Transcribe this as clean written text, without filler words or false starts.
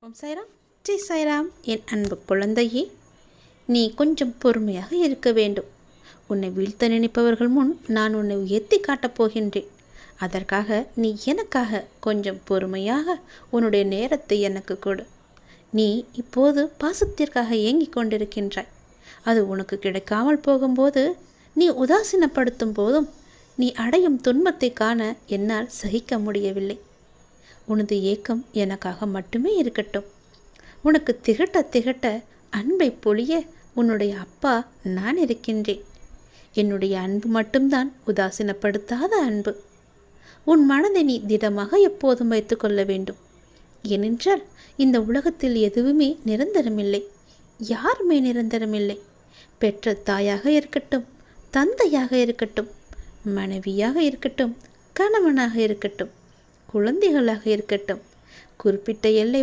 ஓம் சாய்ராம், ஜெய் சாய்ராம். என் அன்பு குழந்தையே, நீ கொஞ்சம் பொறுமையாக இருக்க வேண்டும். உன்னை வீழ்த்த நினைப்பவர்கள் முன் நான் உன்னை உயர்த்தி காட்டப் போகின்றேன். அதற்காக நீ எனக்காக கொஞ்சம் பொறுமையாக உன்னுடைய நேரத்தை எனக்கு கொடு. நீ இப்போது பாசத்திற்காக ஏங்கிக் கொண்டிருக்கின்றாய். அது உனக்கு கிடைக்காமல் போகும்போது, நீ உதாசீனப்படுத்தும் போதும் நீ அடையும் துன்பத்தை காண என்னால் சகிக்க முடியவில்லை. உனது ஏக்கம் எனக்காக மட்டுமே இருக்கட்டும். உனக்கு திகட்ட திகட்ட அன்பை பொழிய உன்னுடைய அப்பா நான் இருக்கின்றேன். என்னுடைய அன்பு மட்டும்தான் உதாசீனப்படுத்தாத அன்பு. உன் மனதை நீ திடமாக எப்போதும் வைத்து கொள்ள வேண்டும். ஏனென்றால் இந்த உலகத்தில் எதுவுமே நிரந்தரமில்லை. யாருமே நிரந்தரமில்லை. பெற்ற தாயாக இருக்கட்டும், தந்தையாக இருக்கட்டும், மனைவியாக இருக்கட்டும், கணவனாக இருக்கட்டும், குழந்தைகளாக இருக்கட்டும், குறிப்பிட்ட எல்லை